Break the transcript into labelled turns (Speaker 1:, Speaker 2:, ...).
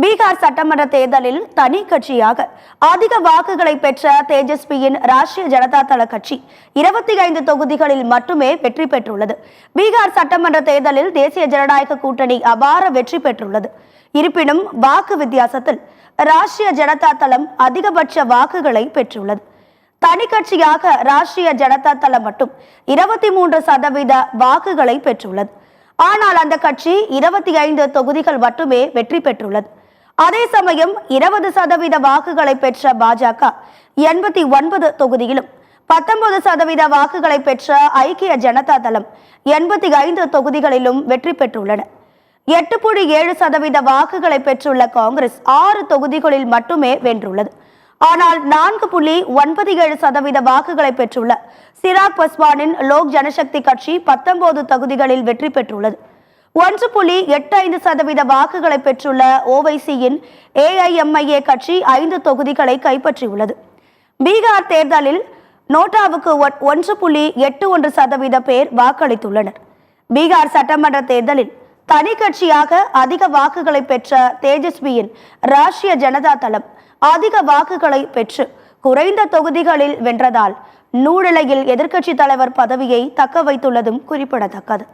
Speaker 1: பீகார் சட்டமன்ற தேர்தலில் தனி கட்சியாக அதிக வாக்குகளை பெற்ற தேஜஸ்வியின் ராஷ்டிரிய ஜனதா தள கட்சி 25 தொகுதிகளில் மட்டுமே வெற்றி பெற்றுள்ளது. பீகார் சட்டமன்ற தேர்தலில் தேசிய ஜனநாயக கூட்டணி அபார வெற்றி பெற்றுள்ளது. இருப்பினும் வாக்கு வித்தியாசத்தில் ராஷ்டிரிய ஜனதா தளம் அதிகபட்ச வாக்குகளை பெற்றுள்ளது. தனி கட்சியாக ராஷ்டிரிய ஜனதா தளம் மட்டும் 23% வாக்குகளை பெற்றுள்ளது. ஆனால் அந்த கட்சி 25 தொகுதிகள் மட்டுமே வெற்றி பெற்றுள்ளது. அதே சமயம் 20% வாக்குகளை பெற்ற பாஜக 89 தொகுதியிலும் 19% வாக்குகளை பெற்ற ஐக்கிய ஜனதா தளம் 85 தொகுதிகளிலும் வெற்றி பெற்றுள்ளன. 8.7% வாக்குகளை பெற்றுள்ள காங்கிரஸ் 6 தொகுதிகளில் மட்டுமே வென்றுள்ளது. ஆனால் 4.97% வாக்குகளை பெற்றுள்ள சிராக் பஸ்வானின் லோக் ஜனசக்தி கட்சி 19 தொகுதிகளில் வெற்றி பெற்றுள்ளது. 1.85% வாக்குகளை பெற்றுள்ள ஓவைசியின் AIMIA கட்சி 5 தொகுதிகளை கைப்பற்றியுள்ளது. பீகார் தேர்தலில் நோட்டாவுக்கு 1.81% பேர் வாக்களித்துள்ளனர். பீகார் சட்டமன்ற தேர்தலில் தனி கட்சியாக அதிக வாக்குகளை பெற்ற தேஜஸ்வியின் ராஷ்டிரிய ஜனதா தளம் அதிக வாக்குகளை பெற்று குறைந்த தொகுதிகளில் வென்றதால் நூலிலையில் எதிர்க்கட்சி தலைவர் பதவியை தக்க வைத்துள்ளதும் குறிப்பிடத்தக்கது.